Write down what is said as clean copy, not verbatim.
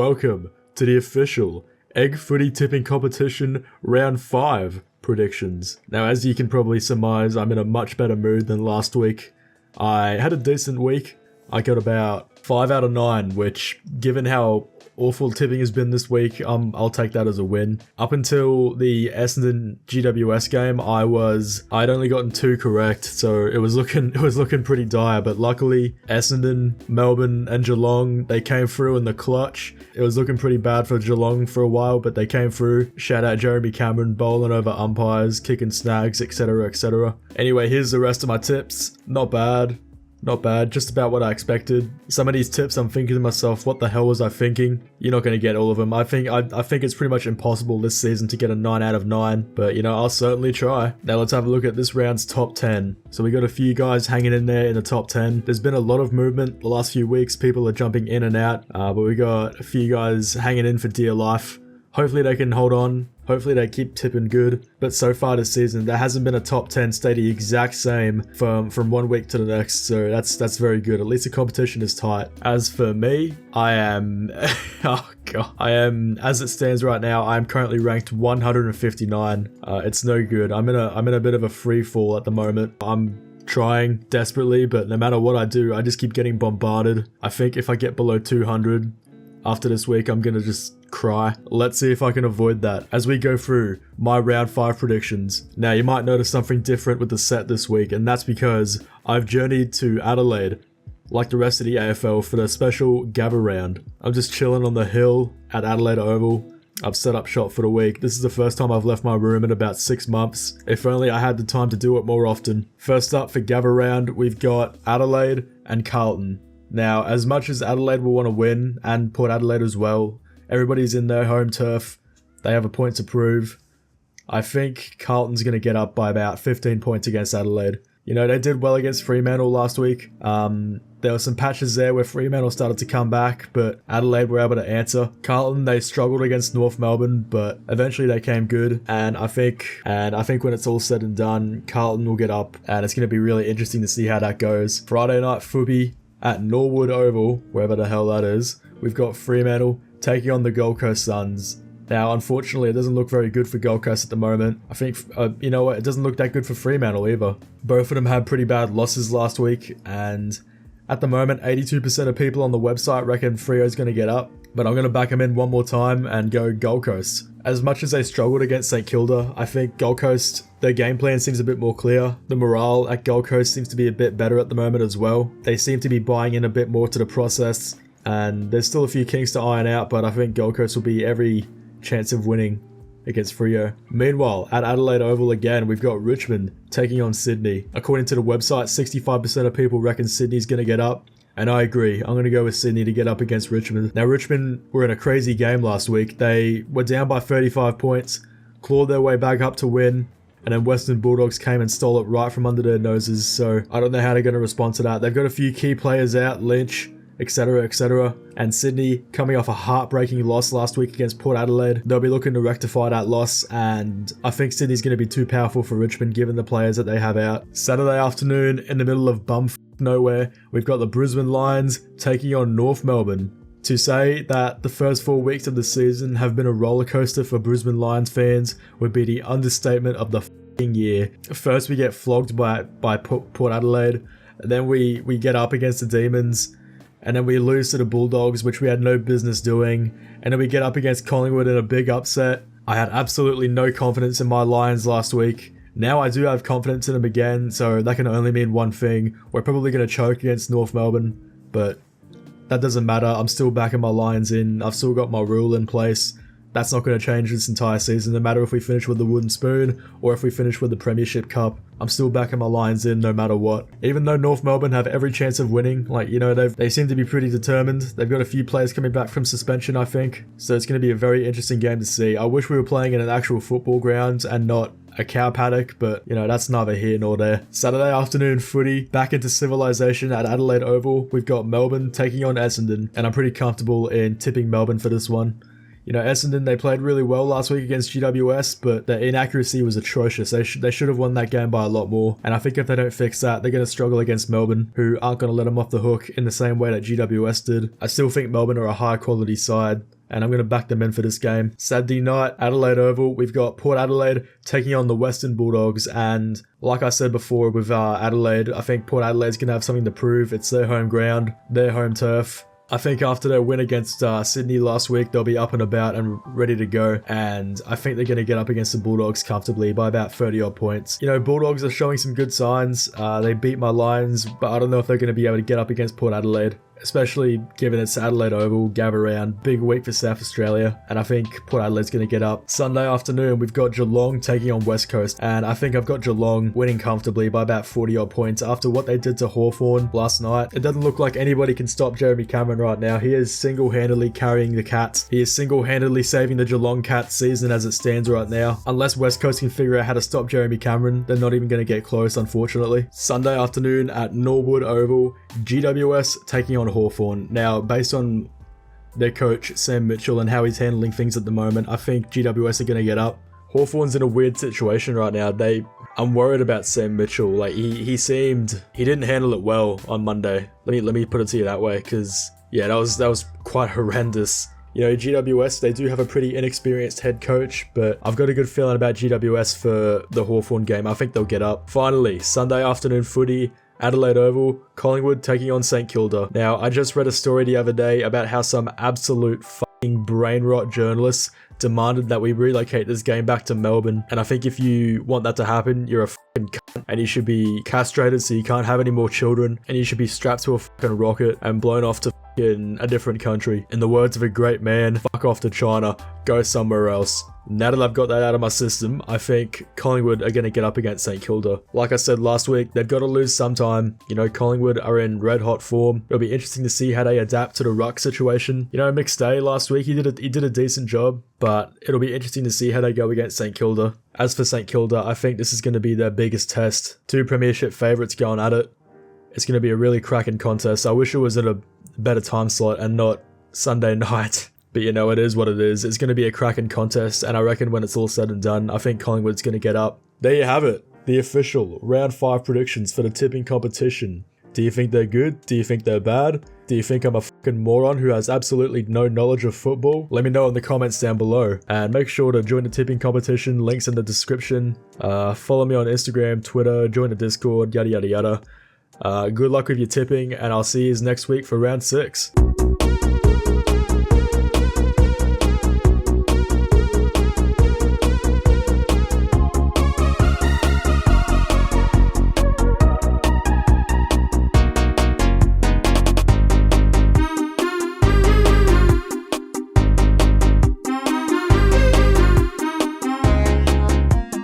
welcome to the official EggFooty tipping competition round 5 predictions. Now, as you can probably surmise, I'm in a much better mood than last week. I had a decent week. I got about 5 out of 9, which, given how awful tipping has been this week, I'll take that as a win. Up until the Essendon GWS game, I'd only gotten 2 correct, so it was looking pretty dire. But luckily, Essendon, Melbourne, and Geelong, they came through in the clutch. It was looking pretty bad for Geelong for a while, but they came through. Shout out Jeremy Cameron, bowling over umpires, kicking snags, etc, etc. Anyway, here's the rest of my tips. Not bad. Not bad, just about what I expected. Some of these tips, I'm thinking to myself, what the hell was I thinking? You're not going to get all of them. I think it's pretty much impossible this season to get a 9 out of 9, but I'll certainly try. Now let's have a look at this round's top 10. So we got a few guys hanging in there in the top 10. There's been a lot of movement the last few weeks. People are jumping in and out, but we got a few guys hanging in for dear life. Hopefully they can hold on. Hopefully they keep tipping good. But so far this season, there hasn't been a top 10 stay the exact same from one week to the next. So that's very good. At least the competition is tight. As for me, I am, as it stands right now, I am currently ranked 159. It's no good. I'm in a bit of a free fall at the moment. I'm trying desperately, but no matter what I do, I just keep getting bombarded. I think if I get below 200 after this week, I'm gonna just cry. Let's see if I can avoid that as we go through my round 5 predictions. Now, you might notice something different with the set this week, and that's because I've journeyed to Adelaide, like the rest of the AFL, for the special Gather round. I'm just chilling on the hill at Adelaide Oval. I've set up shop for the week. This is the first time I've left my room in about 6 months. If only I had the time to do it more often. First up for Gather round, we've got Adelaide and Carlton. Now, as much as Adelaide will want to win, and Port Adelaide as well, everybody's in their home turf. They have a point to prove. I think Carlton's going to get up by about 15 points against Adelaide. They did well against Fremantle last week. There were some patches there where Fremantle started to come back, but Adelaide were able to answer. Carlton, they struggled against North Melbourne, but eventually they came good. And I think when it's all said and done, Carlton will get up, and it's going to be really interesting to see how that goes. Friday night footy at Norwood Oval, wherever the hell that is. We've got Fremantle taking on the Gold Coast Suns. Now, unfortunately, it doesn't look very good for Gold Coast at the moment. I think, you know what, it doesn't look that good for Fremantle either. Both of them had pretty bad losses last week, and at the moment, 82% of people on the website reckon Freo's going to get up, but I'm going to back them in one more time and go Gold Coast. As much as they struggled against St Kilda, I think Gold Coast, their game plan seems a bit more clear. The morale at Gold Coast seems to be a bit better at the moment as well. They seem to be buying in a bit more to the process, and there's still a few kinks to iron out, but I think Gold Coast will be every chance of winning against Freo. Meanwhile, at Adelaide Oval again, we've got Richmond taking on Sydney. According to the website, 65% of people reckon Sydney's going to get up, and I agree. I'm going to go with Sydney to get up against Richmond. Now, Richmond were in a crazy game last week. They were down by 35 points, clawed their way back up to win, and then Western Bulldogs came and stole it right from under their noses, so I don't know how they're going to respond to that. They've got a few key players out, Lynch, etc, etc, and Sydney coming off a heartbreaking loss last week against Port Adelaide. They'll be looking to rectify that loss, and I think Sydney's going to be too powerful for Richmond given the players that they have out. Saturday afternoon, in the middle of bumf nowhere, we've got the Brisbane Lions taking on North Melbourne. To say that the first 4 weeks of the season have been a roller coaster for Brisbane Lions fans would be the understatement of the f***ing year. First we get flogged by Port Adelaide, and then we get up against the Demons, and then we lose to the Bulldogs, which we had no business doing, and then we get up against Collingwood in a big upset. I had absolutely no confidence in my Lions last week. Now I do have confidence in them again, so that can only mean one thing. We're probably going to choke against North Melbourne, but that doesn't matter. I'm still backing my Lions in. I've still got my rule in place. That's not going to change this entire season, no matter if we finish with the wooden spoon or if we finish with the Premiership Cup. I'm still backing my Lions in no matter what. Even though North Melbourne have every chance of winning, they seem to be pretty determined. They've got a few players coming back from suspension, I think. So it's going to be a very interesting game to see. I wish we were playing in an actual football ground and not a cow paddock, but that's neither here nor there. Saturday afternoon footy, back into civilization at Adelaide Oval. We've got Melbourne taking on Essendon, and I'm pretty comfortable in tipping Melbourne for this one. You know, Essendon, they played really well last week against GWS, but the inaccuracy was atrocious. They should have won that game by a lot more. And I think if they don't fix that, they're going to struggle against Melbourne, who aren't going to let them off the hook in the same way that GWS did. I still think Melbourne are a high quality side, and I'm going to back them in for this game. Saturday night, Adelaide Oval, we've got Port Adelaide taking on the Western Bulldogs, and like I said before with Adelaide, I think Port Adelaide's going to have something to prove. It's their home ground, their home turf. I think after their win against Sydney last week, they'll be up and about and ready to go. And I think they're going to get up against the Bulldogs comfortably by about 30 odd points. You know, Bulldogs are showing some good signs. They beat my Lions, but I don't know if they're going to be able to get up against Port Adelaide, especially given it's Adelaide Oval, Gabba Round, big week for South Australia, and I think Port Adelaide's going to get up. Sunday afternoon, we've got Geelong taking on West Coast, and I think I've got Geelong winning comfortably by about 40 odd points after what they did to Hawthorn last night. It doesn't look like anybody can stop Jeremy Cameron right now. He is single-handedly carrying the Cats. He is single-handedly saving the Geelong Cats season as it stands right now. Unless West Coast can figure out how to stop Jeremy Cameron, they're not even going to get close, unfortunately. Sunday afternoon at Norwood Oval, GWS taking on Hawthorn. Now, based on their coach, Sam Mitchell, and how he's handling things at the moment, I think GWS are going to get up. Hawthorn's in a weird situation right now. I'm worried about Sam Mitchell. Like, he didn't handle it well on Monday. Let me put it to you that way, because yeah, that was quite horrendous. You know, GWS, they do have a pretty inexperienced head coach, but I've got a good feeling about GWS for the Hawthorn game. I think they'll get up. Finally, Sunday afternoon footy, Adelaide Oval, Collingwood taking on St Kilda. Now, I just read a story the other day about how some absolute fucking brain rot journalists demanded that we relocate this game back to Melbourne. And I think if you want that to happen, you're a fucking cunt, and you should be castrated so you can't have any more children, and you should be strapped to a fucking rocket and blown off to in a different country. In the words of a great man, fuck off to China, go somewhere else. Now that I've got that out of my system, I think Collingwood are going to get up against St Kilda. Like I said last week, they've got to lose sometime. You know, Collingwood are in red hot form. It'll be interesting to see how they adapt to the ruck situation. You know, McStay last week, he did a decent job, but it'll be interesting to see how they go against St Kilda. As for St Kilda, I think this is going to be their biggest test. Two premiership favourites going at it. It's going to be a really cracking contest. I wish it was at a better time slot and not Sunday night. But you know, it is what it is. It's going to be a cracking contest, and I reckon when it's all said and done, I think Collingwood's going to get up. There you have it. The official round 5 predictions for the tipping competition. Do you think they're good? Do you think they're bad? Do you think I'm a fucking moron who has absolutely no knowledge of football? Let me know in the comments down below. And make sure to join the tipping competition. Links in the description. Follow me on Instagram, Twitter, join the Discord, yada yada yada. Good luck with your tipping, and I'll see you next week for round 6.